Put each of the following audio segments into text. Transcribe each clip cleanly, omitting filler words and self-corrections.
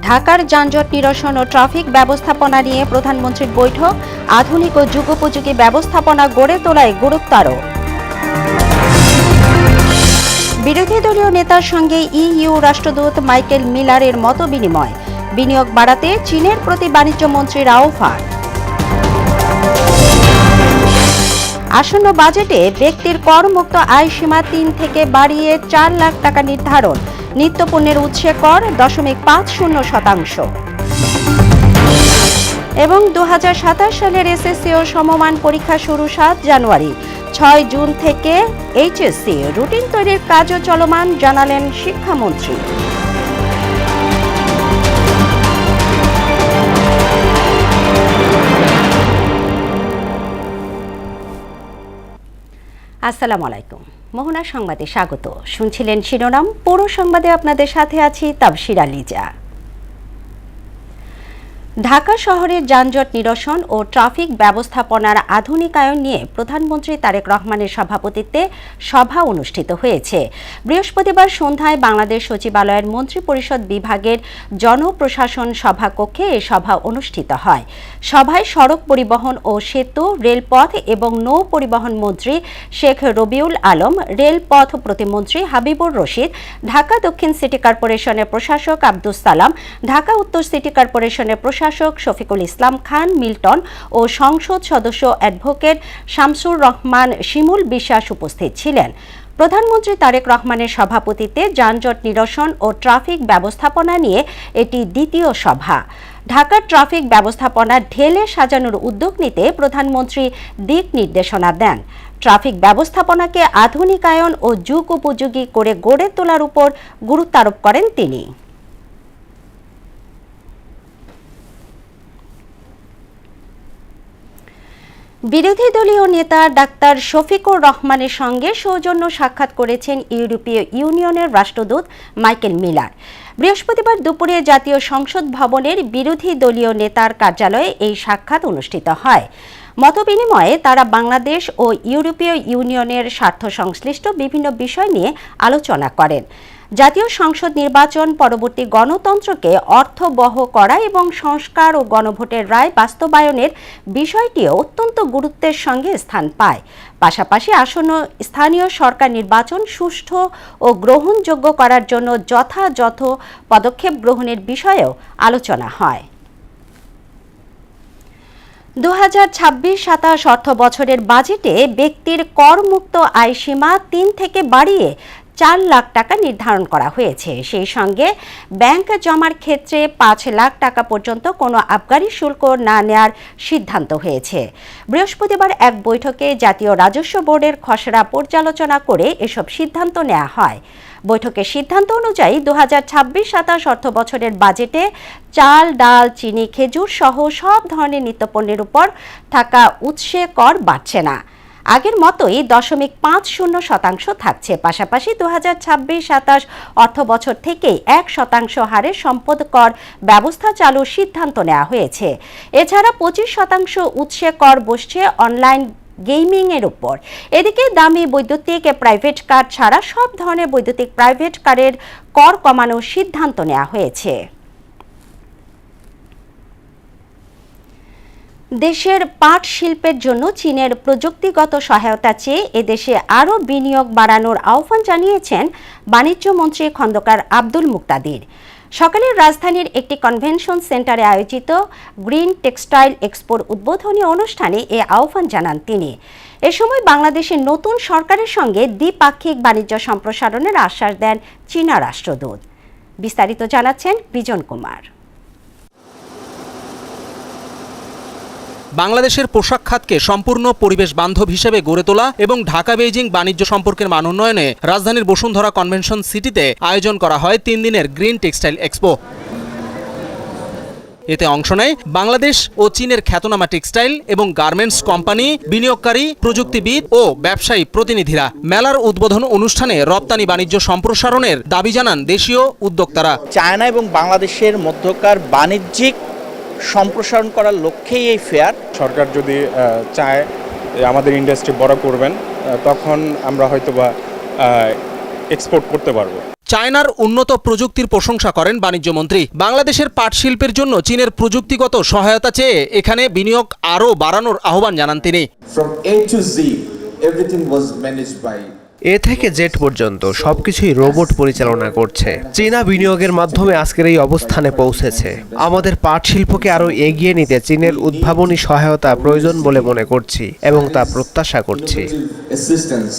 ঢাকার যানজট নিরসন ও ট্রাফিক ব্যবস্থাপনা নিয়ে প্রধানমন্ত্রীর বৈঠক, আধুনিক ও যুগোপযোগী ব্যবস্থাপনা গড়ে তোলায় গুরুত্ব আরোপ। বিরোধী দলীয় নেতার সঙ্গে ইইউ রাষ্ট্রদূত মাইকেল মিলারের মতবিনিময়, বিনিয়োগ বাড়াতে চীনের প্রতি বাণিজ্য মন্ত্রীর আহ্বান। আসন্ন বাজেটে ব্যক্তির করমুক্ত আয় সীমা 3 থেকে বাড়িয়ে 4 লাখ টাকা নির্ধারণ, নিত্যপণ্যের উৎসে কর 0.50%। এবং 2027 সালের এসএসসি ও সমমান পরীক্ষা শুরু 7 জানুয়ারি, 6 জুন থেকে এইচএসসি রুটিন তৈরির কাজও চলমান, জানালেন শিক্ষামন্ত্রী। আসসালামু আলাইকুম, মোহনা সংবাদে স্বাগত। শুনছিলেন শিরোনাম, পুরো সংবাদে আপনাদের সাথে আছি তাবশিরা লিজা। ঢাকা শহরের যানজট নিরসন ও ট্রাফিক ব্যবস্থাপনার আধুনিকায়ন নিয়ে প্রধানমন্ত্রী তারেক রহমানের সভাপতিত্বে সভা অনুষ্ঠিত হয়েছে। বৃহস্পতিবার সন্ধ্যায় বাংলাদেশ সচিবালয়ের মন্ত্রিপরিষদ বিভাগের জনপ্রশাসন সভাকক্ষে এ সভা অনুষ্ঠিত হয়। সভায় সড়ক পরিবহন ও সেতু, রেলপথ এবং নৌ পরিবহন মন্ত্রী শেখ রবিউল আলম, রেলপথ প্রতিমন্ত্রী হাবিবুর রশিদ, ঢাকা দক্ষিণ সিটি কর্পোরেশনের প্রশাসক আব্দুস সালাম, ঢাকা উত্তর সিটি কর্পোরেশনের প্রশাসক শফিকুল ইসলাম খান মিল্টন ও সংসদ সদস্য অ্যাডভোকেট শামসুর রহমান শিমুল বিশ্বাস উপস্থিত ছিলেন। প্রধানমন্ত্রী তারেক রহমানের সভাপতিত্বে যানজট নিরসন ও ট্রাফিক ব্যবস্থাপনা নিয়ে এটি দ্বিতীয় সভা। ঢাকার ট্রাফিক ব্যবস্থাপনা ঢেলে সাজানোর উদ্যোগ নিতে প্রধানমন্ত্রী দিক নির্দেশনা দেন। ট্রাফিক ব্যবস্থাপনাকে আধুনিকায়ন ও যুগ উপযোগী করে গড়ে তোলার উপর গুরুত্ব আরোপ করেন তিনি। বিরোধী দলীয় নেতা ডাক্তার শফিকুর রহমানের সঙ্গে সৌজন্য সাক্ষাৎ করেছেন ইউরোপীয় ইউনিয়নের রাষ্ট্রদূত মাইকেল মিলার। বৃহস্পতিবার দুপুরে জাতীয় সংসদ ভবনের বিরোধী দলীয় নেতার কার্যালয়ে এই সাক্ষাৎ অনুষ্ঠিত হয়। মতবিনিময়ে তারা বাংলাদেশ ও ইউরোপীয় ইউনিয়নের স্বার্থ সংশ্লিষ্ট বিভিন্ন বিষয় নিয়ে আলোচনা করেন। জাতীয় সংসদ নির্বাচন পরবর্তী গণতন্ত্রকে অর্থবহ করা এবং সংস্কার ও গণভোটের রায় বাস্তবায়নের বিষয়টিও অত্যন্ত গুরুত্বের সঙ্গে স্থান পায়। পাশাপাশি আসন্ন স্থানীয় সরকার নির্বাচন সুষ্ঠু ও গ্রহণযোগ্য করার জন্য যথাযথ পদক্ষেপ গ্রহণের বিষয়েও আলোচনা হয়। 2026-27 অর্থ বছরের বাজেটে ব্যক্তির করমুক্ত আয় সীমা 3 থেকে বাড়িয়ে 4 লাখ টাকা নির্ধারণ করা হয়েছে। সেই সঙ্গে ব্যাংক জমার ক্ষেত্রে 5 লাখ টাকা পর্যন্ত কোনো আবগারি শুল্ক না নেওয়ার সিদ্ধান্ত হয়েছে। বৃহস্পতিবার এক বৈঠকে জাতীয় রাজস্ব বোর্ডের খসড়া পর্যালোচনা করে এসব সিদ্ধান্ত নেওয়া হয়। বৈঠকের সিদ্ধান্ত অনুযায়ী 2026-27 অর্থ বছরের বাজেটে চাল, ডাল, চিনি, খেজুর সহ সব ধরনের নিত্যপণ্যের উপর থাকা উৎসে কর বাড়ছে না, আগের মতোই 0.50% থাকছে। পাশাপাশি 2026-27 অর্থ বছর থেকেই 1% হারে সম্পদ কর ব্যবস্থা চালুর সিদ্ধান্ত নেওয়া হয়েছে। এছাড়া 25% উৎসে কর বসছে অনলাইন গেমিং এর উপর। এদিকে দামি বৈদ্যুতিক প্রাইভেট কার ছাড়া সব ধরনের বৈদ্যুতিক প্রাইভেট কারের কর কমানোর সিদ্ধান্ত নেওয়া হয়েছে। দেশের পাট শিল্পের জন্য চীনের প্রযুক্তিগত সহায়তা চেয়ে এদেশে আরও বিনিয়োগ বাড়ানোর আহ্বান জানিয়েছেন বাণিজ্য মন্ত্রী খন্দকার আব্দুল মুক্তাদির। সকালে রাজধানীর একটি কনভেনশন সেন্টারে আয়োজিত গ্রিন টেক্সটাইল এক্সপোর উদ্বোধনী অনুষ্ঠানে এ আহ্বান জানান তিনি। এ সময় বাংলাদেশের নতুন সরকারের সঙ্গে দ্বিপাক্ষিক বাণিজ্য সম্প্রসারণের আশ্বাস দেন চীনা রাষ্ট্রদূত। বিস্তারিত জানাচ্ছেন বিজন কুমার। বাংলাদেশের পোশাক খাতকে সম্পূর্ণ পরিবেশ বান্ধব হিসেবে গড়ে তোলা এবং ঢাকা বেইজিং বাণিজ্য সম্পর্কের মান উন্নয়নে রাজধানীর বসুন্ধরা কনভেনশন সিটিতে আয়োজন করা হয় 3 দিনের গ্রিন টেক্সটাইল এক্সপো। এতে অংশ নেয় বাংলাদেশ ও চীনের খ্যাতনামা টেক্সটাইল এবং গার্মেন্টস কোম্পানি, বিনিয়োগকারী, প্রযুক্তিবিদ ও ব্যবসায়ী প্রতিনিধিরা। মেলার উদ্বোধন অনুষ্ঠানে রপ্তানি বাণিজ্য সম্প্রসারণের দাবি জানান দেশীয় উদ্যোক্তারা। চায়না এবং বাংলাদেশের মধ্যকার বাণিজ্যিক সম্প্রসারণ করার লক্ষ্যেই এই ফেয়ার। সরকার যদি চায় আমাদের ইন্ডাস্ট্রি বড় করবেন, তখন আমরা হয়তোবা এক্সপোর্ট করতে পারবো। চায়নার উন্নত প্রযুক্তির প্রশংসা করেন বাণিজ্যমন্ত্রী। বাংলাদেশের পাট শিল্পের জন্য চীনের প্রযুক্তিগত সহায়তা চেয়ে এখানে বিনিয়োগ আরও বাড়ানোর আহ্বান জানান তিনি। From A to Z, everything was managed by এ থেকে জেড পর্যন্ত সবকিছুই রোবট পরিচালনা করছে। চীনা বিনিয়োগের মাধ্যমে আজকের এই অবস্থানে পৌঁছেছে। আমাদের পাট শিল্পকে আরো এগিয়ে নিতে চীনের উদ্ভাবনী সহায়তা প্রয়োজন বলে মনে করছি এবং তা প্রত্যাশা করছি। assistance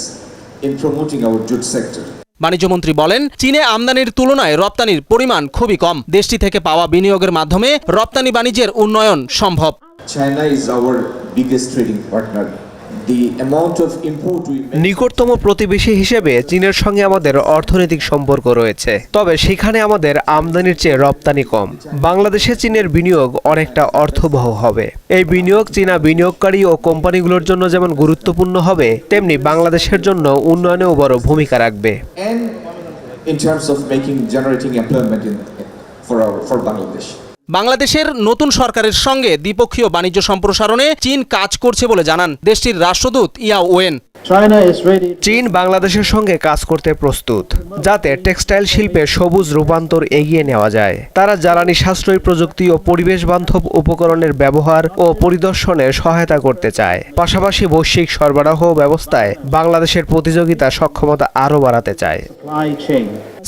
in promoting our jute sector. বাণিজ্যমন্ত্রী বলেন, চীনে আমদানির তুলনায় রপ্তানির পরিমাণ খুবই কম। দেশটি থেকে পাওয়া বিনিয়োগের মাধ্যমে রপ্তানি বাণিজ্যের উন্নয়ন সম্ভব। China is our biggest trading partner. The amount of import we make নিকটতম প্রতিবেশী হিসেবে চীনের সঙ্গে আমাদের অর্থনৈতিক সম্পর্ক রয়েছে, তবে সেখানে আমাদের আমদানির চেয়ে রপ্তানি কম। বাংলাদেশে চীনের বিনিয়োগ অনেকটা অর্থবহ হবে। এই বিনিয়োগ চীনা বিনিয়োগকারী ও কোম্পানিগুলোর জন্য যেমন গুরুত্বপূর্ণ হবে, তেমনি বাংলাদেশের জন্য উন্নয়নেও বড় ভূমিকা রাখবে। and in terms of generating employment for Bangladesh. বাংলাদেশের নতুন সরকারের সঙ্গে দ্বিপক্ষীয় বাণিজ্য সম্প্রসারণে চীন কাজ করছে বলে জানান দেশটির রাষ্ট্রদূত ইয়া ওয়েন। চীন বাংলাদেশের সঙ্গে কাজ করতে প্রস্তুত, যাতে টেক্সটাইল শিল্পে সবুজ রূপান্তর এগিয়ে নেওয়া যায়। তারা জ্বালানি সাশ্রয়ী প্রযুক্তি ও পরিবেশ বান্ধব উপকরণের ব্যবহার ও পরিদর্শনে সহায়তা করতে চায়। পাশাপাশি বৈশ্বিক সরবরাহ ব্যবস্থায় বাংলাদেশের প্রতিযোগিতা সক্ষমতা আরও বাড়াতে চায়।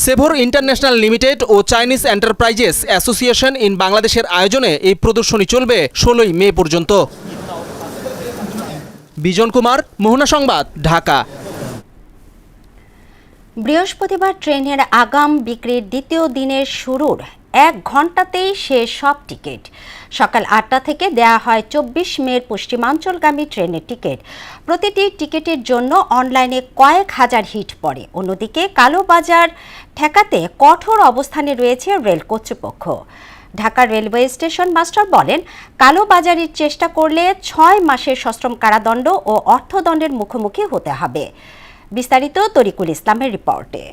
সেভর ইন্টারন্যাশনাল লিমিটেড ও চাইনিজ এন্টারপ্রাইজেস অ্যাসোসিয়েশন ইন বাংলাদেশের আয়োজনে এই প্রদর্শনী চলবে 16 মে পর্যন্ত। বিজন কুমার, মোহনা সংবাদ, ঢাকা। বৃহস্পতিবার ট্রেনের আগাম বিক্রির দ্বিতীয় দিনের শুরুর 1 ঘণ্টাতেই শেষ সব টিকিট। সকাল 8টা থেকে দেয়া হয় 24 মের পশ্চিমাঞ্চলগামী ট্রেনের টিকিট। প্রতিটি টিকিটের জন্য অনলাইনে কয়েক হাজার হিট পড়ে। অন্যদিকে কালোবাজার ঠেকাতে কঠোর অবস্থানে রয়েছে রেল কর্তৃপক্ষ। ঢাকা রেলওয়ে স্টেশন মাস্টার বলেন, কালোবাজারির চেষ্টা করলে 6 মাসের সশ্রম কারাদণ্ড ও অর্থদণ্ডের মুখোমুখি হতে হবে। বিস্তারিত তরিকুল ইসলামের রিপোর্টে।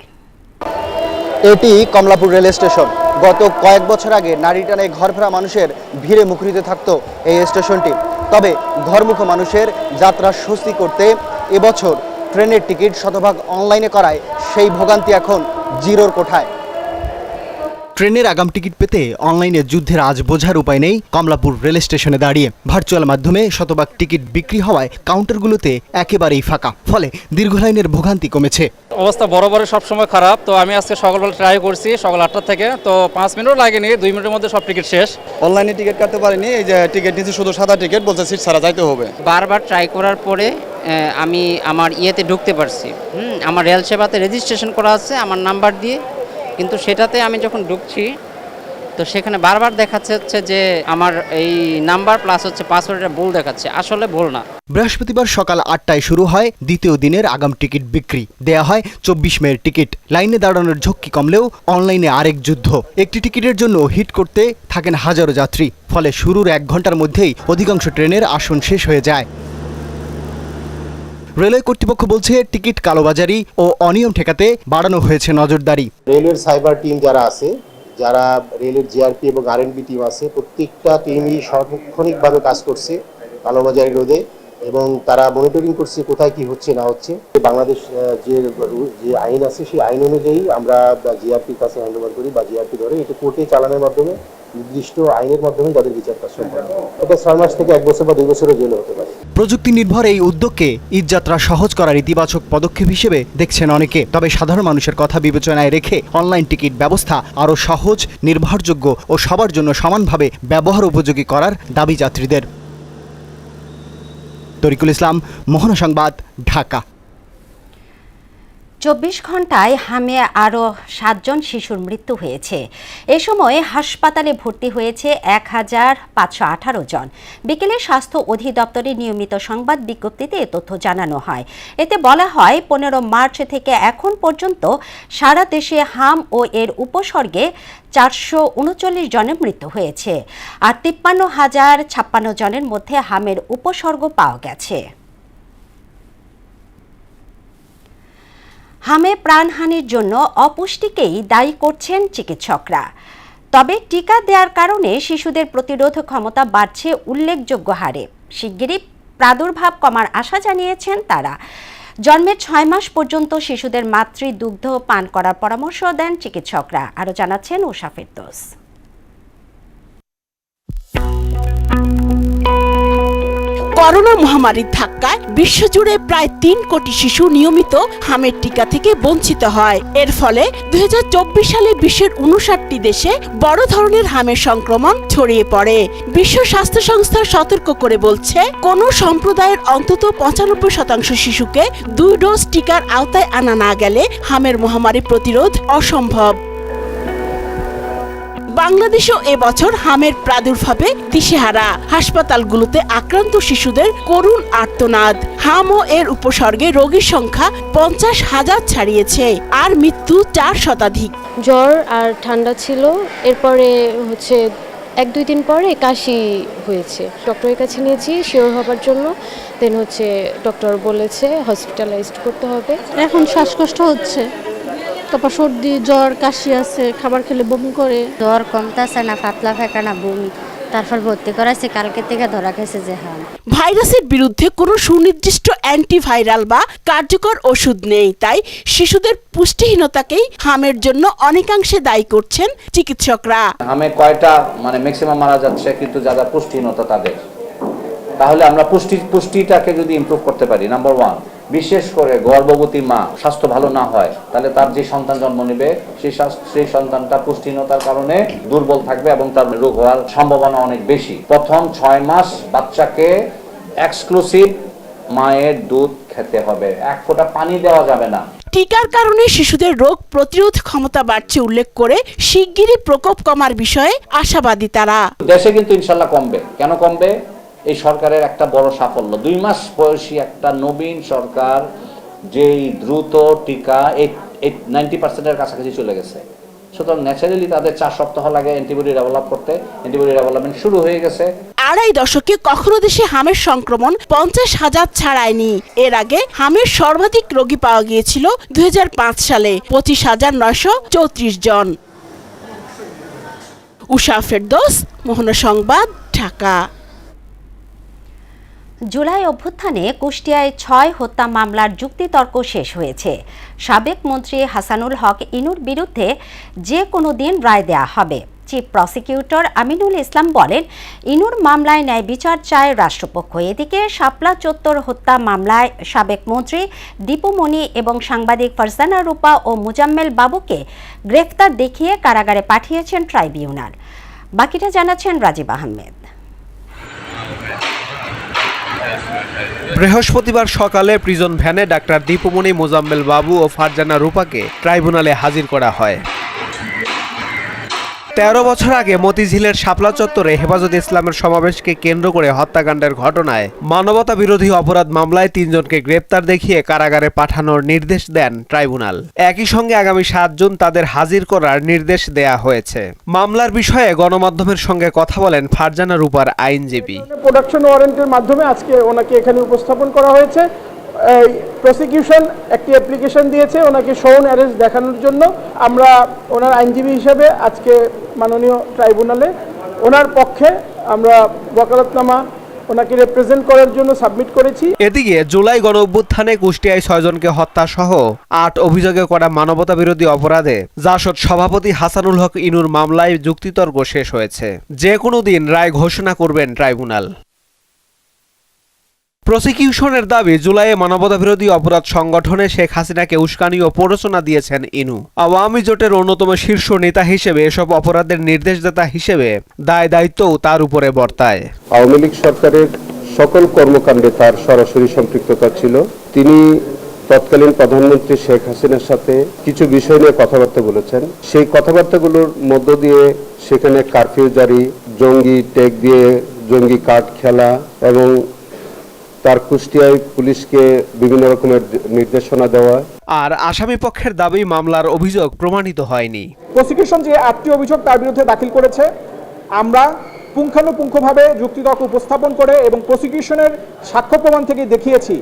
এটি কমলাপুর রেল স্টেশন। গত কয়েক বছর আগে নারী টানে ঘরফেরা মানুষের ভিড়ে মুখরিত থাকতো এই স্টেশনটি। তবে ঘরমুখো মানুষের যাত্রা স্বস্তি করতে এবছর ট্রেনের টিকিট শতভাগ অনলাইনে করায় সেই ভোগান্তি এখন জিরোর কোঠায়। ট্রেনের আগাম টিকিট পেতে অনলাইনে যুদ্ধের আজ বোঝার উপায় নেই কমলাপুর রেল স্টেশনে দাঁড়িয়ে। ভার্চুয়াল মাধ্যমে শতভাগ টিকিট বিক্রি হওয়ায় কাউন্টারগুলোতে একেবারেই ফাঁকা, ফলে দীর্ঘ লাইনের ভোগান্তি কমেছে। অবস্থা বরাবর সবসময় খারাপ, তো আমি আজকে সকালবেলা ট্রাই করছি সকাল 8টা থেকে, তো 5 মিনিটও লাগেনি, 2 মিনিটের মধ্যে সব টিকিট শেষ। অনলাইনে টিকিট কাটতে পারিনি, এই যে টিকিট নিয়েছি শুধু সাদা টিকিট, বলছে সিট ছাড়া যাইতে হবে। বারবার ট্রাই করার পরে আমি আমার ইয়েতে ঢুকতে পারছি। আমার রেল সেবাতে রেজিস্ট্রেশন করা আছে আমার নাম্বার দিয়ে, কিন্তু সেটাতে আমি যখন ঢুকছি তো সেখানে বারবার দেখাচ্ছে যে আমার এই নাম্বার প্লাস পাসওয়ার্ডটা ভুল দেখাচ্ছে, আসলে ভুল না। বৃহস্পতিবার সকাল 8টায় শুরু হয় দ্বিতীয় দিনের আগাম টিকিট বিক্রি। দেয়া হয় 24 মের টিকিট। লাইনে দাঁড়ানোর ঝক্কি কমলেও অনলাইনে আরেক যুদ্ধ। একটি টিকিটের জন্য হিট করতে থাকেন হাজারো যাত্রী, ফলে শুরুর 1 ঘন্টার মধ্যেই অধিকাংশ ট্রেনের আসন শেষ হয়ে যায়। রেলওয়ে কর্তৃপক্ষ বলছে, টিকিট কালোবাজারি ও অনিয়ম ঠেকাতে বাড়ানো হয়েছে নজরদারি। রেলের সাইবার টিম যারা আছে, যারা রেলের জিআরপি এবং আরএনবি টিম আছে, প্রত্যেকটা টিমই সার্বক্ষণিকভাবে কাজ করছে কালোবাজারি রোধে, এবং তারা মনিটরিং করছে কোথায় কি হচ্ছে না হচ্ছে। বাংলাদেশ যে আইন আছে সেই আইন অনুযায়ী আমরা জিআরপির কাছে হ্যান্ডওভার করি, বা জিআরপি ধরে এটা কোর্টে চালানোর মাধ্যমে নির্দিষ্ট আইনের মাধ্যমে তাদের বিচার কাজ সম্পন্ন হয়। এটা 6 মাস থেকে 1 বছর বা 2 বছরের জেল হতে পারে। প্রযুক্তি নির্ভর এই উদ্যোগকে ঈদযাত্রা সহজ করার ইতিবাচক পদক্ষেপ হিসেবে দেখছেন অনেকে। তবে সাধারণ মানুষের কথা বিবেচনায় রেখে অনলাইন টিকিট ব্যবস্থা আরও সহজ, নির্ভরযোগ্য ও সবার জন্য সমানভাবে ব্যবহার উপযোগী করার দাবি যাত্রীদের। তরিকুল ইসলাম, মোহনা সংবাদ, ঢাকা। 24 ঘন্টায় হামে আরও 7 জন শিশুর মৃত্যু হয়েছে। এ সময় হাসপাতালে ভর্তি হয়েছে 1518 জন। বিকেলে স্বাস্থ্য অধিদপ্তরের নিয়মিত সংবাদ বিজ্ঞপ্তিতে এ তথ্য জানানো হয়। এতে বলা হয়, 15 মার্চ থেকে এখন পর্যন্ত সারা দেশে হাম ও এর উপসর্গে 439 জনের মৃত্যু হয়েছে, আর 53,056 জনের মধ্যে হামের উপসর্গ পাওয়া গেছে। হামে প্রাণহানির জন্য অপুষ্টিকেই দায়ী করছেন চিকিৎসকরা। তবে টিকা দেওয়ার কারণে শিশুদের প্রতিরোধ ক্ষমতা বাড়ছে উল্লেখযোগ্য হারে। শিগগিরই প্রাদুর্ভাব কমার আশা জানিয়েছেন তারা। জন্মের 6 মাস পর্যন্ত শিশুদের মাতৃদুগ্ধ পান করার পরামর্শ দেন চিকিৎসকরা। আরও জানাচ্ছেন উষা ফেরদৌস। করোনা মহামারীর ধাক্কায় বিশ্বজুড়ে প্রায় 3 কোটি শিশু নিয়মিত হামের টিকা থেকে বঞ্চিত হয়। এর ফলে 2024 সালে বিশ্বের 59টি দেশে বড় ধরনের হামের সংক্রমণ ছড়িয়ে পড়ে। বিশ্ব স্বাস্থ্য সংস্থা সতর্ক করে বলছে, কোন সম্প্রদায়ের অন্তত 95% শিশুকে 2 ডোজ টিকার আওতায় আনা না গেলে হামের মহামারী প্রতিরোধ অসম্ভব। বাংলাদেশও এবছর হামের প্রাদুর্ভাবে দিশেহারা। হাসপাতালগুলোতে আক্রান্ত শিশুদের করুণ আর্তনাদ। হাম ও এর উপসর্গে রোগীর সংখ্যা 50,000 ছাড়িয়েছে, আর মৃত্যু 4 শতাধিক। জ্বর আর ঠান্ডা ছিল, এরপরে 1-2 দিন পরে কাশি হয়েছে। ডক্টরের কাছে নিয়েছি শিওর হবার জন্য, দেন ডক্টর বলেছে হসপিটালাইজড করতে হবে। এখন শ্বাসকষ্ট হচ্ছে, তারপর সর্দি, জ্বর, কাশি আছে, খাবার খেলে বমি করে। জ্বর কমতেছে না, পাতলা পায়খানা, বমি, তারপর ভর্তি করাইছে, কালকে থেকে ধরা গেছে যে হাম। ভাইরাসের বিরুদ্ধে কোনো সুনির্দিষ্ট অ্যান্টিভাইরাল বা কার্যকর ওষুধ নেই, তাই শিশুদের পুষ্টিহীনতাকেই হামের জন্য অনেকাংশে দায়ী করছেন চিকিৎসকরা। হামে কয়টা ম্যাক্সিমাম মারা যাচ্ছে, কিন্তু যারা পুষ্টিহীনতা তাদের, তাহলে আমরা পুষ্টিটাকে যদি ইমপ্রুভ করতে পারি, নাম্বার 1, বিশেষ করে গর্ভবতী মা স্বাস্থ্য ভালো না হয়, তাহলে তার যে সন্তান জন্ম নেবে সেই সন্তানটা পুষ্টিহীনতার কারণে দুর্বল থাকবে এবং তার রোগ হওয়ার সম্ভাবনা অনেক বেশি। প্রথম 6 মাস বাচ্চাকে এক্সক্লুসিভ মায়ের দুধ খেতে হবে, 1 ফোঁটা পানি দেওয়া যাবে না। টিকার কারণে শিশুদের রোগ প্রতিরোধ ক্ষমতা বাড়ছে উল্লেখ করে শিগগিরই প্রকোপ কমার বিষয়ে আশাবাদী তারা। দেশে কিন্তু ইনশাল্লাহ কমবে। কেন কমবে? এই সরকারের একটা বড় সাফল্য, 2 মাস বয়সী একটা নবীন সরকার যেই দ্রুত টিকা 90%-এর কাছাকাছি চলে গেছে। সুতরাং ন্যাচারালি তাদের 4 সপ্তাহ লাগে অ্যান্টিবডি ডেভেলপ করতে, অ্যান্টিবডি ডেভেলপমেন্ট শুরু হয়ে গেছে। 2.5 দশকে কখনো দেশে হামের সংক্রমণ 50,000 ছাড়ায়নি। এর আগে হামের সর্বাধিক রোগী পাওয়া গিয়েছিল 2005 সালে 25,934 জন। উষা ফেরদৌস, মোহনা সংবাদ, ঢাকা। জুলাই অভ্যুত্থানে কুষ্টিয়ায় 6 হত্যা মামলার যুক্তিতর্ক শেষ হয়েছে। সাবেক মন্ত্রী হাসানুল হক ইনুর বিরুদ্ধে যে কোনো দিন রায় দেয়া হবে। চিফ প্রসিকিউটর আমিনুল ইসলাম বলেন, ইনুর মামলায় ন্যায় বিচার চায় রাষ্ট্রপক্ষ। এদিকে শাপলা চত্বর হত্যা মামলায় সাবেক মন্ত্রী দীপুমণি এবং সাংবাদিক ফারজানা রূপা ও মুজাম্মেল বাবুকে গ্রেফতার দেখিয়ে কারাগারে পাঠিয়েছেন ট্রাইব্যুনাল। বাকিটা জানাচ্ছেন রাজীব আহমেদ। বৃহস্পতিবার সকালে প্রিজন ভ্যানে ডাক্তার দীপুমণি, মুজাম্মেল বাবু ও ফারজানা রূপাকে ট্রাইব্যুনালে হাজির করা হয়। 13 বছর আগে মতিঝিলের শাপলা চত্বরে হেফাজতে ইসলামের সমাবেশকে কেন্দ্র করে হত্যাকাণ্ডের ঘটনায় মানবতা বিরোধী অপরাধ মামলায় 3 জনকে গ্রেপ্তার দেখিয়ে কারাগারে পাঠানোর নির্দেশ দেন ট্রাইব্যুনাল। একই সঙ্গে আগামী 7 জুন তাদের হাজির করার নির্দেশ দেয়া হয়েছে। মামলার বিষয়ে গণমাধ্যমের সঙ্গে কথা বলেন ফারজানা রূপার আইনজীবী। প্রোডাকশন ওয়ারেন্টের মাধ্যমে আজকে ওনাকে এখানে উপস্থাপন করা হয়েছে। প্রসিকিউশন একটি অ্যাপ্লিকেশন দিয়েছে ওনাকে শোন অ্যারেস্ট দেখানোর জন্য। আমরা ওনার আইনজীবী হিসেবে আজকে মাননীয় ট্রাইব্যুনালে ওনার পক্ষে আমরা ওয়াকালতনামা ওনাকে রিপ্রেজেন্ট করার জন্য সাবমিট করেছি। এদিকে জুলাই গণঅভ্যুত্থানে কুষ্টিয়ায় 6 জনকে হত্যা সহ 8 অভিযোগে করা মানবতা বিরোধী অপরাধে জাসদ সভাপতি হাসানুল হক ইনুর মামলায় যুক্তিতর্ক শেষ হয়েছে। যে কোনো দিন রায় ঘোষণা করবেন ট্রাইব্যুনাল। প্রসিকিউশনের দাবি, জুলাইয়ে মানবতাবিরোধী অপরাধ সংগঠনে শেখ হাসিনাকে উস্কানি ও প্ররোচনা দিয়েছেন ইনু। আওয়ামী জোটের অন্যতম শীর্ষ নেতা হিসেবে এসব অপরাধের নির্দেশদাতা হিসেবে দায় দায়িত্বও তার উপরে বর্তায়। আওয়ামী লীগ সরকারের সকল কর্মকাণ্ডে তার সরাসরি সম্পৃক্ততা ছিল। তিনি তৎকালীন প্রধানমন্ত্রী শেখ হাসিনার সাথে কিছু বিষয় নিয়ে কথাবার্তা বলেছেন। সেই কথাবার্তাগুলোর মধ্য দিয়ে সেখানে কারফিউ জারি, জঙ্গি ট্যাগ দিয়ে জঙ্গি কার্ড খেলা এবং তার কুষ্টিয়ায় পুলিশকে বিভিন্ন রকমের নির্দেশনা দেওয়া। আর আসামি পক্ষের দাবি, মামলার অভিযোগ প্রমাণিত হয়নি। প্রসিকিউশন যে 8টি অভিযোগ তার বিরুদ্ধে দাখিল করেছে, আমরা পুঙ্খানুপুঙ্খভাবে যুক্তিতর্ক উপস্থাপন করে এবং প্রসিকিউশনের সাক্ষ্য প্রমাণ থেকে দেখিয়েছি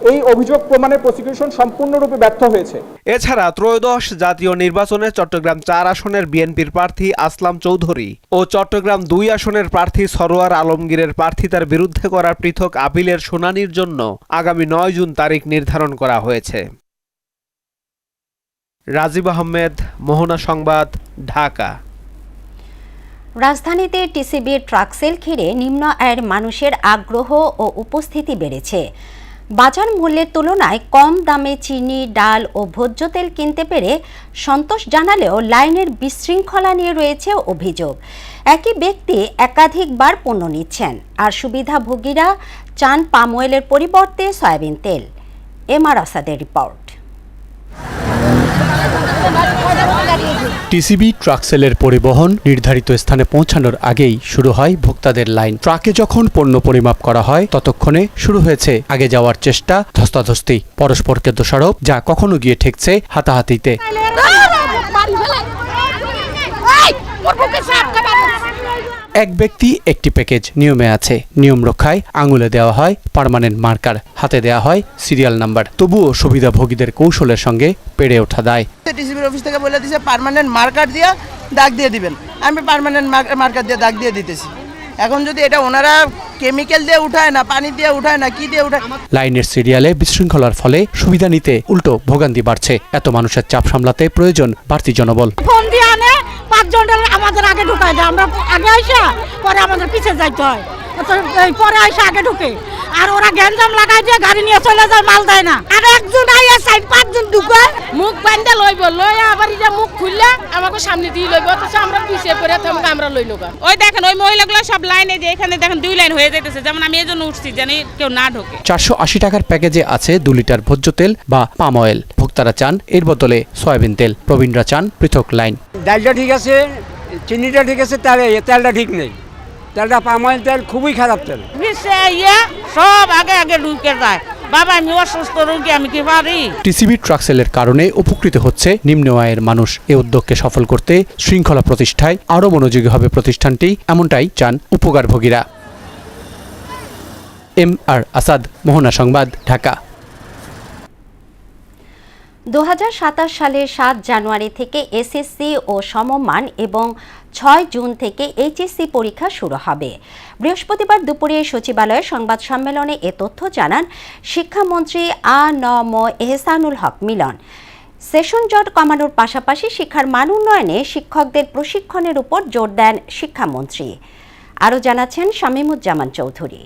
এই অভিযোগ প্রমাণে প্রসিকিউশন সম্পূর্ণরূপে ব্যর্থ হয়েছে। এছাড়া ত্রয়োদশ জাতীয় নির্বাচনে চট্টগ্রাম 4 আসনের বিএনপির প্রার্থী আসলাম চৌধুরী ও চট্টগ্রাম 2 আসনের প্রার্থী সরোয়ার আলমগীরের প্রার্থিতার বিরুদ্ধে করা পৃথক আপিলের শুনানির জন্য আগামী 9 জুন তারিখ নির্ধারণ করা হয়েছে। রাজীব আহমেদ, মোহনা সংবাদ, ঢাকা। রাজধানীতে টিসিবির ট্রাক সেল ঘিরে নিম্ন আয়ের মানুষের আগ্রহ ও উপস্থিতি বেড়েছে। বাজার মূল্যের তুলনায় কম দামে চিনি, ডাল ও ভোজ্য তেল কিনতে পেরে সন্তোষ জানালেও লাইনের বিশৃঙ্খলা নিয়ে রয়েছে অভিযোগ। একই ব্যক্তি একাধিকবার পণ্য নিচ্ছেন, আর সুবিধাভোগীরা চান পাম অয়েলের পরিবর্তে সয়াবিন তেল। এমআর আসাদের রিপোর্ট। টিসিবি ট্রাক সেলের পরিবহন নির্ধারিত স্থানে পৌঁছানোর আগেই শুরু হয় ভোক্তাদের লাইন। ট্রাকে যখন পণ্য পরিমাপ করা হয় ততক্ষণে শুরু হয়েছে আগে যাওয়ার চেষ্টা, ধস্তাধস্তি, পরস্পরকে দোষারোপ, যা কখনো গিয়ে ঠেকছে হাতাহাতিতে। এক ব্যক্তি একটি প্যাকেজ নিয়মে আছে। নিয়ম রক্ষায় আঙুলে দেওয়া হয় পার্মানেন্ট মার্কার, হাতে দেওয়া হয় সিরিয়াল নাম্বার। তবুও সুবিধাভোগীদের কৌশলের সঙ্গে পেরে ওঠা দায়। টিসিবির অফিস থেকে বলে দিয়েছে পার্মানেন্ট মার্কার দিয়ে দাগ দিয়ে দিবেন। আমি পার্মানেন্ট মার্কার দিয়ে দাগ দিয়ে দিতেছি। এখন যদি এটা ওনারা কেমিক্যাল দিয়ে উঠায় না, পানি দিয়ে উঠায় না, কি দিয়ে উঠায়। লাইনের সিরিয়ালে বিশৃঙ্খলার ফলে সুবিধা নিতে উল্টো ভোগান্তি বাড়ছে। এত মানুষের চাপ সামলাতে প্রয়োজন বাড়তি জনবল। ফোন দিয়ে আনে 5 জন আমাদের আগে ঢুকায় দেয়, আমরা আগে আইসা পরে আমাদের পিছে যাইতে হয়, পরে আইসা আগে ঢুকে, আর ওরা গ্যাঞ্জাম লাগাই দিয়ে গাড়ি নিয়ে চলে যায়, মাল দেয় না। আর একজন আইয়া 4-5 জন ঢুকে মুখ বান্ধা লইব, লইয়া আবার এটা মুখ খুললে আমাকে সামনে দিয়ে লইব, অথচ আমরা পিছিয়ে পড়ে থাকবো, আমরা লইল। ওই দেখেন ওই মহিলাগুলো সব লাইনে যে এখানে দেখেন 2 লাইন হয়ে যাইতেছে, যেমন আমি এই জন্য উঠছি জানি কেউ না ঢোকে। 480 টাকার প্যাকেজে আছে 2 লিটার ভোজ্য তেল বা পাম অয়েল। ভোক্তারা চান এর বদলে সয়াবিন তেল, প্রবীণরা চান পৃথক লাইন। ডালটা ঠিক আছে, চিনিটা ঠিক আছে, তেলটা ঠিক নেই। তেলটা পাম অয়েল তেল খুবই খারাপ তেল। সব আগে আগে ঢুকে যায়। বাবা আমি অসুস্থ রোগী, আমি কি পারি। টিসিবি ট্রাক সেলের কারণে উপকৃত হচ্ছে নিম্ন আয়ের মানুষ। এই উদ্যোগকে সফল করতে শৃঙ্খলা প্রতিষ্ঠায় আরও মনোযোগী হবে প্রতিষ্ঠানটি, এমনটাই চান উপকারভোগীরা। এমআর আসাদ, মোহনা সংবাদ, ঢাকা। 2027 সালের 7 জানুয়ারি থেকে এসএসসি ও সমমান এবং 6 জুন থেকে এইচএসসি পরীক্ষা শুরু হবে। বৃহস্পতিবার দুপুরে সচিবালয়ে সংবাদ সম্মেলনে এ তথ্য জানান শিক্ষামন্ত্রী আ.ন.ম এহসানুল হক মিলন। সেশন জট কমানোর পাশাপাশি শিক্ষার মান উন্নয়নে শিক্ষকদের প্রশিক্ষণের উপর জোর দেন শিক্ষামন্ত্রী। আরও জানাচ্ছেন শামীমুজ্জামান চৌধুরী।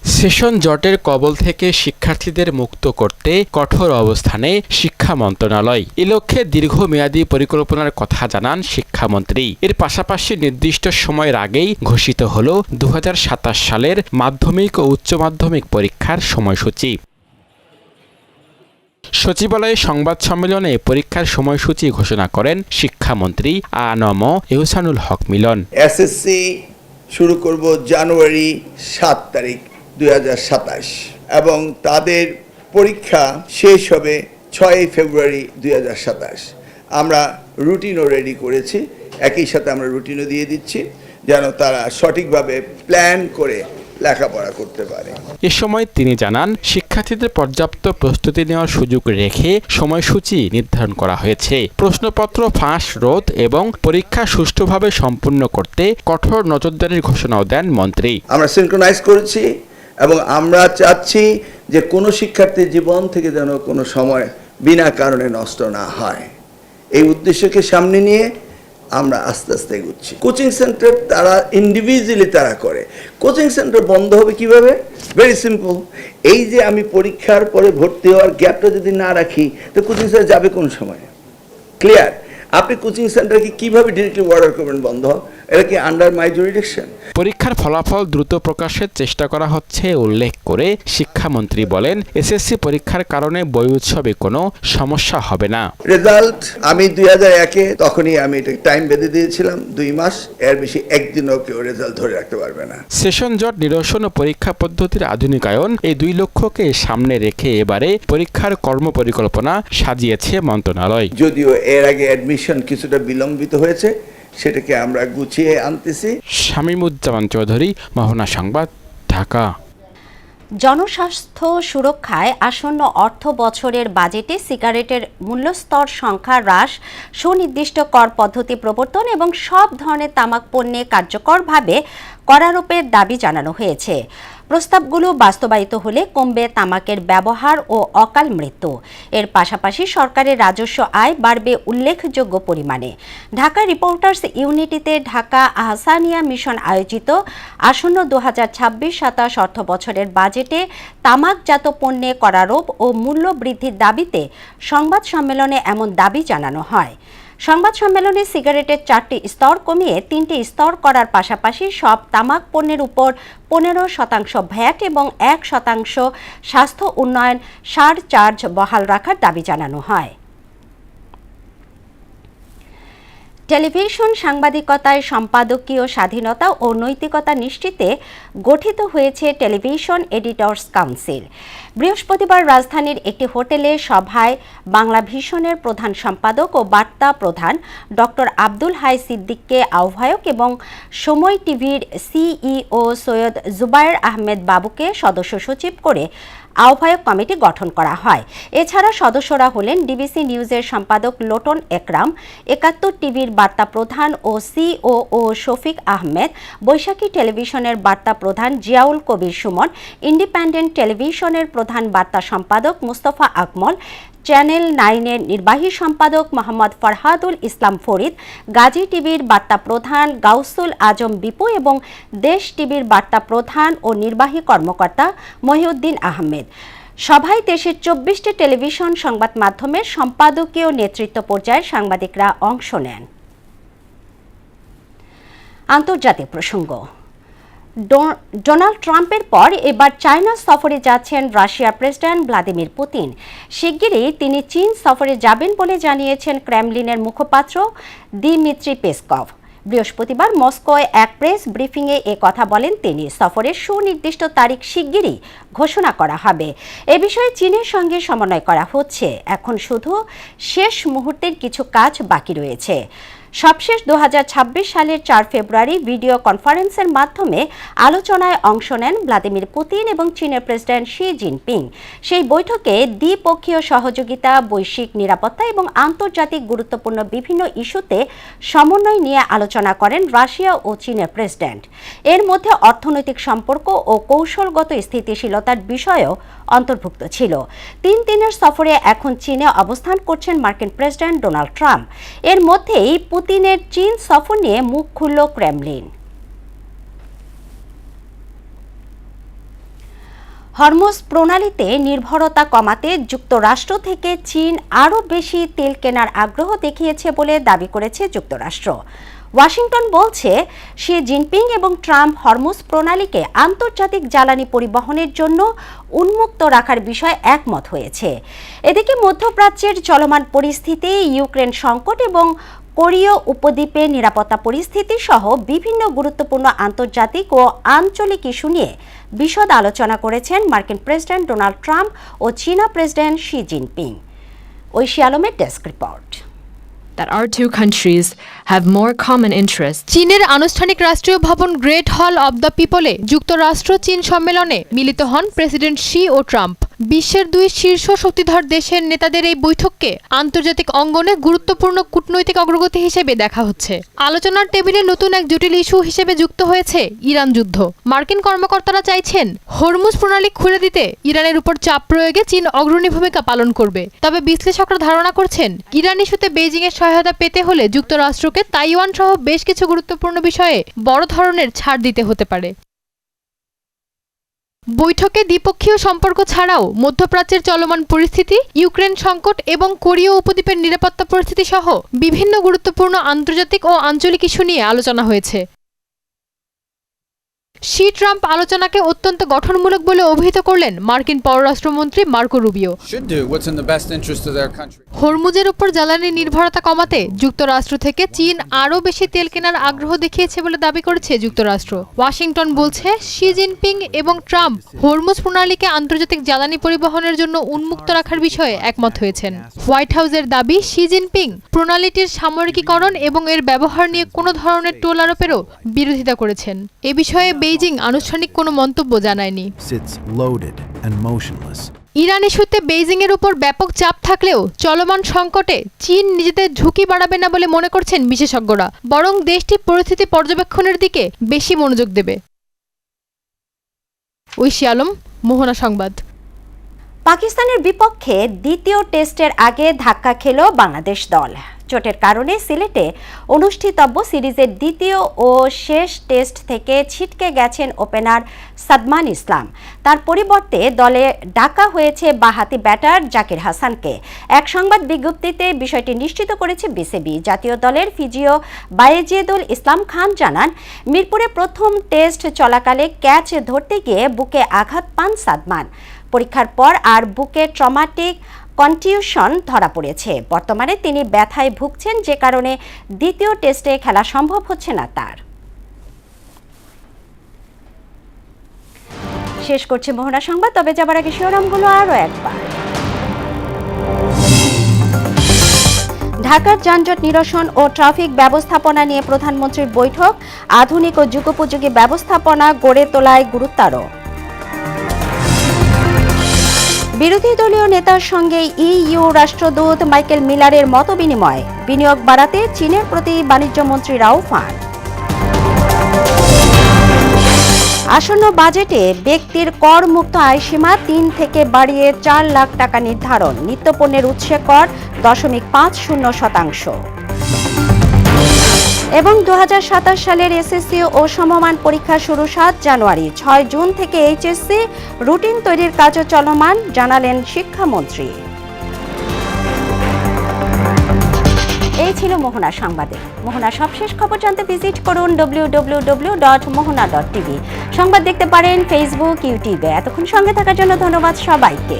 সেশন জটের কবল থেকে শিক্ষার্থীদের মুক্ত করতে কঠোর অবস্থানে শিক্ষা মন্ত্রণালয়। এ লক্ষ্যে দীর্ঘমেয়াদী পরিকল্পনার কথা জানান শিক্ষামন্ত্রী। এর পাশাপাশি নির্দিষ্ট সময়ের আগেই ঘোষিত হল 2027 সালের মাধ্যমিক ও উচ্চ মাধ্যমিক পরীক্ষার সময়সূচি। সচিবালয়ে সংবাদ সম্মেলনে পরীক্ষার সময়সূচি ঘোষণা করেন শিক্ষামন্ত্রী আ.ন.ম এহসানুল হক মিলন। এসএসসি শুরু করব জানুয়ারি 7 তারিখ 2027 এবং তাদের পরীক্ষা শেষ হবে 6 ফেব্রুয়ারি 2027। আমরা রুটিনও রেডি করেছি, একই সাথে আমরা রুটিনও দিয়ে দিচ্ছি যেন তারা সঠিকভাবে প্ল্যান করে লেখাপড়া করতে পারে। এ সময় তিনি জানান শিক্ষার্থীদের পর্যাপ্ত প্রস্তুতি নেওয়ার সুযোগ রেখে সময়সূচি নির্ধারণ করা হয়েছে। প্রশ্নপত্র ফাঁস রোধ এবং পরীক্ষা সুষ্ঠুভাবে সম্পূর্ণ করতে কঠোর নজরদারির ঘোষণাও দেন মন্ত্রী। আমরা সিনক্রোনাইজ করেছি এবং আমরা চাচ্ছি যে কোনো শিক্ষার্থীর জীবন থেকে যেন কোনো সময় বিনা কারণে নষ্ট না হয়। এই উদ্দেশ্যকে সামনে নিয়ে আমরা আস্তে আস্তে এগোচ্ছি। কোচিং সেন্টার তারা ইন্ডিভিজুয়ালি তারা করে। কোচিং সেন্টার বন্ধ হবে কিভাবে? Very simple. এই যে আমি পরীক্ষার পরে ভর্তি হওয়ার গ্যাপটা যদি না রাখি তো কোচিং সেন্টার যাবে কোন সময়? ক্লিয়ার? আপনি কোচিং সেন্টারকে কিভাবে ডিরেক্টলি অর্ডার করবেন বন্ধ? এটা কি আন্ডার মাই জুরিডিকশন? পরীক্ষার ফলাফল দ্রুত প্রকাশের চেষ্টা করা হচ্ছে উল্লেখ করে শিক্ষামন্ত্রী বলেন, এসএসসি পরীক্ষার কারণে বই উৎসবে কোনো সমস্যা হবে না। রেজাল্ট আমি 2001-এ তখনই আমি এটা টাইম বেঁধে দিয়েছিলাম 2 মাস, এর বেশি একদিনও কেউ রেজাল্ট ধরে রাখতে পারবে না। সেশন জট নিরসন ও পরীক্ষা পদ্ধতির আধুনিকায়ন, এই 2 লক্ষ্যকে সামনে রেখে এবারে পরীক্ষার কর্মপরিকল্পনা সাজিয়েছে মন্ত্রণালয়। যদিও এর আগে অ্যাডমিশন কিছুটা বিলম্বিত হয়েছে, সেটাকে আমরা গুছিয়ে আনতেছি। শামীমুজ্জামান চৌধুরী, মোহনা সংবাদ, ঢাকা। ঢাকা। জনস্বাস্থ্য সুরক্ষায় আসন্ন অর্থ বছরের বাজেটে সিগারেটের মূল্যস্তর সংখ্যা হ্রাস, সুনির্দিষ্ট কর পদ্ধতি প্রবর্তন এবং সব ধরনের তামাক পণ্যে কার্যকরভাবে করারোপের দাবি জানানো হয়েছে। প্রস্তাবগুলো বাস্তবায়িত হলে কমবে তামাকের ব্যবহার ও অকাল মৃত্যু। এর পাশাপাশি সরকারের রাজস্ব আয় বাড়বে উল্লেখযোগ্য পরিমাণে। ঢাকা রিপোর্টার্স ইউনিটিতে ঢাকা আহসানিয়া মিশন আয়োজিত আসন্ন 2026-27 অর্থ বছরের বাজেটে তামাকজাত পণ্যে করারোপ ও মূল্য বৃদ্ধির দাবিতে সংবাদ সম্মেলনে এমন দাবি জানানো হয়। সংবাদ সম্মেলনে সিগারেটের 4টি স্তর কমিয়ে 3টি স্তর করার পাশাপাশি সব তামাক পণ্যের উপর 15% ভ্যাট এবং 1% স্বাস্থ্য উন্নয়ন সারচার্জ বহাল রাখার দাবি জানানো হয়। টেলিভিশন সাংবাদিকতায় সম্পাদকীয় স্বাধীনতা ও নৈতিকতা নিশ্চিতে গঠিত হয়েছে টেলিভিশন এডিটর্স কাউন্সিল। বৃহস্পতিবার রাজধানীর একটি হোটেলে সভায় বাংলা ভিশনের প্রধান সম্পাদক ও বার্তা প্রধান ডক্টর আব্দুল হাই সিদ্দিককে আহ্বায়ক এবং সময় টিভির সিইও সৈয়দ জুবায়ের আহমেদ বাবুকে সদস্য সচিব করে আহ্বায়ক কমিটি গঠন করা হয়। এছাড়া সদস্যরা হলেন ডিবিসি নিউজের সম্পাদক লোটন একরাম, 71 টিভির বার্তা প্রধান ও সিওও শফিক আহমেদ, বৈশাখী টেলিভিশনের বার্তা প্রধান জিয়াউল কবির সুমন, ইন্ডিপেন্ডেন্ট টেলিভিশনের প্রধান বার্তা সম্পাদক মুস্তফা আকমল, চ্যানেল 9-এর নির্বাহী সম্পাদক মোহাম্মদ ফরহাদুল ইসলাম ফরিদ, গাজী টিভির বার্তা প্রধান গাউসুল আজম বিপু এবং দেশ টিভির বার্তা প্রধান ও নির্বাহী কর্মকর্তা মহিউদ্দিন আহমেদ। সভায় দেশের 24টি টেলিভিশন সংবাদ মাধ্যমের সম্পাদকীয় নেতৃত্ব পর্যায়ের সাংবাদিকরা অংশ নেন। আন্তর্জাতিক প্রসঙ্গ। ডোনাল্ড ট্রাম্পের পর এবার চায়না সফরে যাচ্ছেন রাশিয়ার প্রেসিডেন্ট ভ্লাদিমির পুতিন। শিগগিরই তিনি চীন সফরে যাবেন বলে জানিয়েছেন ক্রেমলিনের মুখপাত্র দিমিত্রি পেসকভ। বৃহস্পতিবার মস্কোয় এক প্রেস ব্রিফিংয়ে এ কথা বলেন তিনি। সফরের সুনির্দিষ্ট তারিখ শিগগিরই ঘোষণা করা হবে। এ বিষয়ে চীনের সঙ্গে সমন্বয় করা হচ্ছে। এখন শুধু শেষ মুহূর্তের কিছু কাজ বাকি রয়েছে। সবশেষ 2026 সালের 4 ফেব্রুয়ারি ভিডিও কনফারেন্সের মাধ্যমে আলোচনায় অংশ নেন ভ্লাদিমির পুতিন এবং চীনের প্রেসিডেন্ট শি জিনপিং। সেই বৈঠকে দ্বিপক্ষীয় সহযোগিতা, বৈশ্বিক নিরাপত্তা এবং আন্তর্জাতিক গুরুত্বপূর্ণ বিভিন্ন ইস্যুতে সমন্বয় নিয়ে আলোচনা করেন রাশিয়া ও চীনের প্রেসিডেন্ট। এর মধ্যে অর্থনৈতিক সম্পর্ক ও কৌশলগত স্থিতিশীলতার বিষয়ও অন্তর্ভুক্ত ছিল। 3 দিনের সফরে এখন চীনে অবস্থান করছেন মার্কিন প্রেসিডেন্ট ডোনাল্ড ট্রাম্প। এর মধ্যেই পুতিনের চীন সফর নিয়ে মুখ খুলল ক্রেমলিন। হরমুজ প্রণালীতে নির্ভরতা কমাতে যুক্তরাষ্ট্র থেকে চীন আরও বেশি তেল কেনার আগ্রহ দেখিয়েছে বলে দাবি করেছে যুক্তরাষ্ট্র। ওয়াশিংটন বলছে শি জিনপিং এবং ট্রাম্প হরমুজ প্রণালীকে আন্তর্জাতিক জ্বালানি পরিবহনের জন্য উন্মুক্ত রাখার বিষয়ে একমত হয়েছে। এদিকে মধ্যপ্রাচ্যের চলমান পরিস্থিতি, ইউক্রেন সংকট এবং কোরীয় উপদ্বীপের নিরাপত্তা পরিস্থিতি সহ বিভিন্ন গুরুত্বপূর্ণ আন্তর্জাতিক ও আঞ্চলিক ইস্যু নিয়ে বিশদ আলোচনা করেছেন মার্কিন প্রেসিডেন্ট ডোনাল্ড ট্রাম্প ও চীনা প্রেসিডেন্ট শি জিনপিং। ঐশী আলমের desk report. That our two countries have more common interests. চীনের আনুষ্ঠানিক রাষ্ট্রীয় ভবন গ্রেট হল অব দ্য পিপলে যুক্তরাষ্ট্র চীন সম্মেলনে মিলিত হন প্রেসিডেন্ট শি ও ট্রাম্প। বিশ্বের 2 শীর্ষ শক্তিধর দেশের নেতাদের এই বৈঠককে আন্তর্জাতিক অঙ্গনে গুরুত্বপূর্ণ কূটনৈতিক অগ্রগতি হিসেবে দেখা হচ্ছে। আলোচনার টেবিলে নতুন এক জটিল ইস্যু হিসেবে যুক্ত হয়েছে ইরান যুদ্ধ। মার্কিন কর্মকর্তারা চাইছেন হরমুজ প্রণালী খুলে দিতে ইরানের উপর চাপ প্রয়োগে চীন অগ্রণী ভূমিকা পালন করবে। তবে বিশ্লেষকরা ধারণা করছেন ইরান ইস্যুতে বেইজিং এর সহায়তা পেতে হলে যুক্তরাষ্ট্রকে তাইওয়ান সহ বেশ কিছু গুরুত্বপূর্ণ বিষয়ে বড় ধরনের ছাড় দিতে হতে পারে। বৈঠকে দ্বিপক্ষীয় সম্পর্ক ছাড়াও মধ্যপ্রাচ্যের চলমান পরিস্থিতি, ইউক্রেন সংকট এবং কোরীয় উপদ্বীপের নিরাপত্তা পরিস্থিতি সহ বিভিন্ন গুরুত্বপূর্ণ আন্তর্জাতিক ও আঞ্চলিক ইস্যু নিয়ে আলোচনা হয়েছে। শি ট্রাম্প আলোচনাকে অত্যন্ত গঠনমূলক বলে অভিহিত করলেন মার্কিন পররাষ্ট্রমন্ত্রী মার্কো রুবিও। হরমুজের উপর জ্বালানি নির্ভরতা কমাতে যুক্তরাষ্ট্র থেকে চীন আরও বেশি তেল কেনার আগ্রহ দেখিয়েছে বলে দাবি করেছে যুক্তরাষ্ট্র। ওয়াশিংটন বলছে শি জিনপিং এবং ট্রাম্প হরমুজ প্রণালীকে আন্তর্জাতিক জ্বালানি পরিবহনের জন্য উন্মুক্ত রাখার বিষয়ে একমত হয়েছেন। হোয়াইট হাউসের দাবি শি জিনপিং প্রণালীটির সামরিকীকরণ এবং এর ব্যবহার নিয়ে কোনো ধরনের টোল আরোপেরও বিরোধিতা করেছেন। এ বিষয়ে বেইজিং আনুষ্ঠানিক কোনো মন্তব্য জানায়নি। Sits loaded and motionless. Iran ইস্যুতে বেইজিংয়ের উপর ব্যাপক চাপ থাকলেও চলমান সংকটে চীন নিজেদের ঝুঁকি বাড়াবে না বলে মনে করছেন বিশেষজ্ঞরা, বরং দেশটি পরিস্থিতি পর্যবেক্ষণের দিকে বেশি মনোযোগ দেবে। ঐশী আলম, মোহনা সংবাদ। পাকিস্তানের বিপক্ষে দ্বিতীয় টেস্টের আগে ধাক্কা খেল বাংলাদেশ দল। চোটের কারণে সিলেটে অনুষ্ঠিতব্য সিরিজের দ্বিতীয় ও শেষ টেস্ট থেকে ছিটকে গেছেন ওপেনার সাদমান ইসলাম। তার পরিবর্তে দলে ডাকা হয়েছে বাঁহাতি ব্যাটার জাকির হাসানকে। এক সংবাদ বিজ্ঞপ্তিতে বিষয়টি নিশ্চিত করেছে বিসিবি। জাতীয় দলের ফিজিও বায়েজিদুল ইসলাম খান জানান, মিরপুরে প্রথম টেস্ট চলাকালে ক্যাচ ধরতে গিয়ে বুকে আঘাত পান সাদমান। পরীক্ষার পর আর বুকে ট্রমাটিক কনটিউশন ধরা পড়েছে। বর্তমানে তিনি ব্যথায় ভুগছেন, যে কারণে দ্বিতীয় টেস্টে খেলা সম্ভব হচ্ছে না তার। শেষ করছে মোহনা সংবাদ, তবে যাবার আগে শিরোনামগুলো আরও একবার। ঢাকার যানজট নিরসন ও ট্রাফিক ব্যবস্থাপনা নিয়ে প্রধানমন্ত্রীর বৈঠক। আধুনিক ও যুগোপযোগী ব্যবস্থাপনা গড়ে তোলায় গুরুত্বারোপ। বিরোধী দলীয় নেতার সঙ্গে ইইউ রাষ্ট্রদূত মাইকেল মিলারের মতবিনিময়। বিনিয়োগ বাড়াতে চীনের প্রতি বাণিজ্যমন্ত্রীর আহ্বান। আসন্ন বাজেটে ব্যক্তির কর মুক্ত আয়সীমা 3 থেকে বাড়িয়ে 4 লাখ টাকা নির্ধারণ। নিত্যপণ্যের উৎসে কর 0.50%। এবং 2027 সালের এসএসসি ও সমমান পরীক্ষা শুরু 7 জানুয়ারি। 6 জুন থেকে এইচএসসি রুটিন তৈরির কাজও চলমান, জানালেন শিক্ষামন্ত্রী। এই ছিল মোহনা সংবাদে। মোহনা সবশেষ খবর জানতে ভিজিট করুন www.mohona.tv। সংবাদ দেখতে পারেন ফেসবুক, ইউটিউবে। এতক্ষণ সঙ্গে থাকার জন্য ধন্যবাদ সবাইকে।